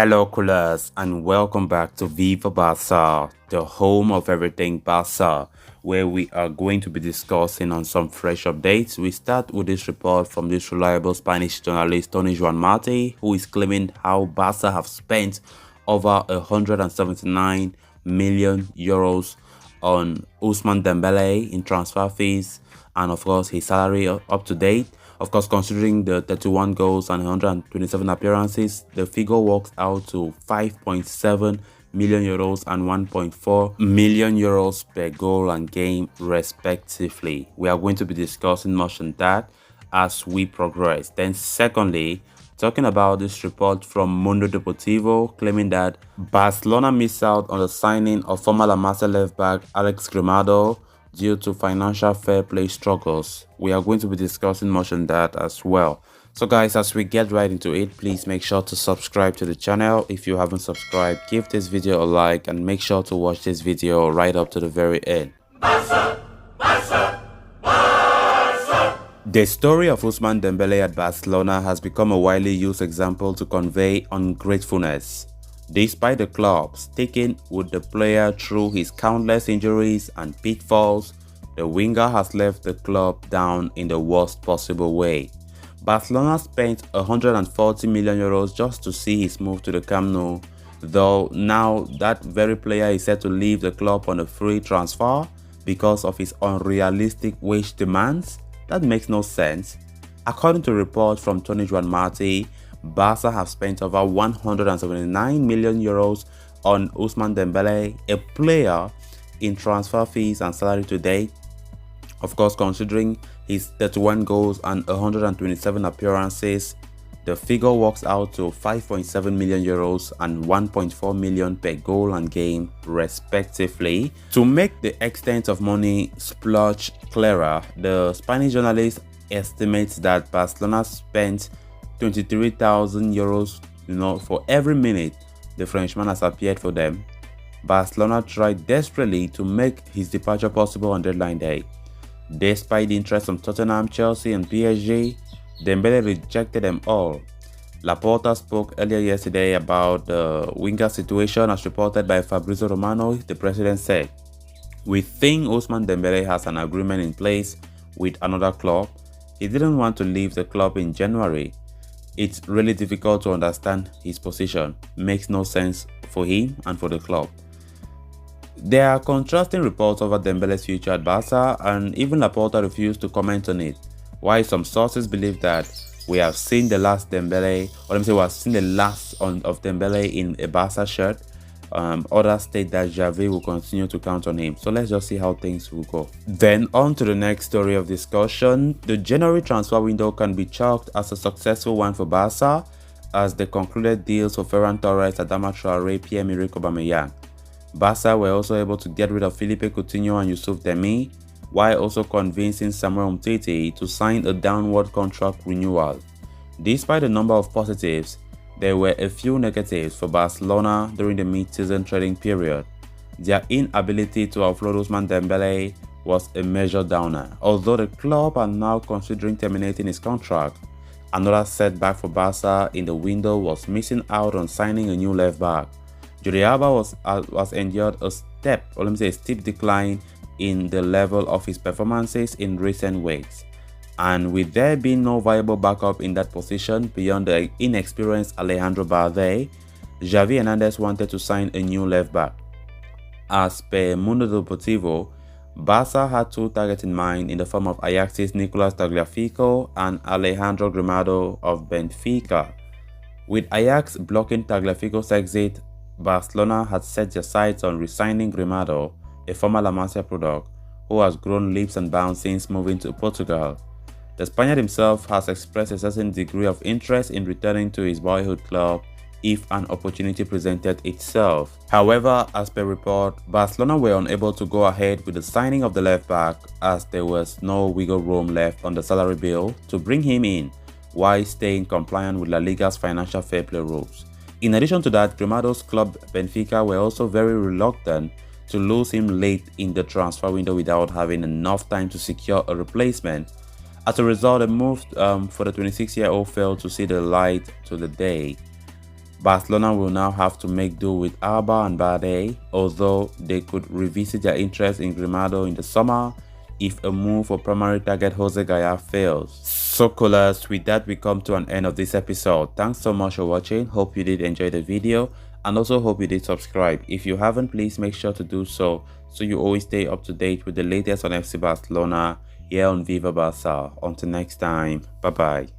Hello, coolers, and welcome back to Viva Barca, the home of everything Barca, where we are going to be discussing on some fresh updates. We start with this report from this reliable Spanish journalist Tony Juan Mate, who is claiming how Barca have spent over 179 million euros on Ousmane Dembele in transfer fees and of course his salary up to date. Of course, considering the 31 goals and 127 appearances, the figure works out to 5.7 million euros and 1.4 million euros per goal and game respectively. We are going to be discussing much on that as we progress. Then secondly, talking about this report from Mundo Deportivo claiming that Barcelona missed out on the signing of former La Masia left back Alex Grimaldo due to financial fair play struggles. We are going to be discussing much on that as well. So guys, as we get right into it, please make sure to subscribe to the channel. If you haven't subscribed, give this video a like and make sure to watch this video right up to the very end. Barca, Barca, Barca. The story of Ousmane Dembele at Barcelona has become a widely used example to convey ungratefulness. Despite the club sticking with the player through his countless injuries and pitfalls, the winger has left the club down in the worst possible way. Barcelona spent 140 million euros just to see his move to the Camp Nou, though now that very player is set to leave the club on a free transfer because of his unrealistic wage demands. That makes no sense. According to a report from Tony Juan Mate, Barca have spent over 179 million euros on Ousmane Dembele, a player, in transfer fees and salary to date. Of course, considering his 31 goals and 127 appearances, the figure works out to 5.7 million euros and 1.4 million per goal and game respectively. To make the extent of money splurge clearer, the Spanish journalist estimates that Barcelona spent 23,000 euros, for every minute the Frenchman has appeared for them. Barcelona tried desperately to make his departure possible on deadline day. Despite the interest from Tottenham, Chelsea and PSG, Dembele rejected them all. Laporta spoke earlier yesterday about the winger situation as reported by Fabrizio Romano. The president said, "We think Ousmane Dembele has an agreement in place with another club. He didn't want to leave the club in January. It's really difficult to understand his position. Makes no sense for him and for the club." There are contrasting reports over Dembele's future at Barca, and even Laporta refused to comment on it. While some sources believe that we have seen the last Dembele, or let me say we have seen the last of Dembele in a Barca shirt, others state that Xavi will continue to count on him. So let's just see how things will go. Then on to the next story of discussion. The January transfer window can be chalked as a successful one for Barca as they concluded deals for Ferran Torres, Adama Traore, Pierre-Emerick Aubameyang. Barca were also able to get rid of Philippe Coutinho and Youssouf Demi, while also convincing Samuel Umtiti to sign a downward contract renewal. Despite a number of positives, there were a few negatives for Barcelona during the mid-season trading period. Their inability to offload Ousmane Dembele was a major downer. Although the club are now considering terminating his contract, another setback for Barca in the window was missing out on signing a new left-back. Jordi Alba was endured a steep decline in the level of his performances in recent weeks. And with there being no viable backup in that position beyond the inexperienced Alejandro Grimaldo, Xavi Hernandez wanted to sign a new left-back. As per Mundo Deportivo, Barca had two targets in mind in the form of Ajax's Nicolas Tagliafico and Alejandro Grimaldo of Benfica. With Ajax blocking Tagliafico's exit, Barcelona had set their sights on re-signing Grimaldo, a former La Masia product, who has grown leaps and bounds since moving to Portugal. The Spaniard himself has expressed a certain degree of interest in returning to his boyhood club if an opportunity presented itself. However, as per report, Barcelona were unable to go ahead with the signing of the left-back as there was no wiggle room left on the salary bill to bring him in while staying compliant with La Liga's financial fair play rules. In addition to that, Grimaldo's club Benfica were also very reluctant to lose him late in the transfer window without having enough time to secure a replacement. As a result, the move for the 26-year-old failed to see the light to the day. Barcelona will now have to make do with Alba and Bade, although they could revisit their interest in Grimaldo in the summer if a move for primary target Jose Gaya fails. So callers, with that we come to an end of this episode. Thanks so much for watching. Hope you did enjoy the video and also hope you did subscribe. If you haven't, please make sure to do so you always stay up to date with the latest on FC Barcelona here on Viva Barca. Until next time, bye bye.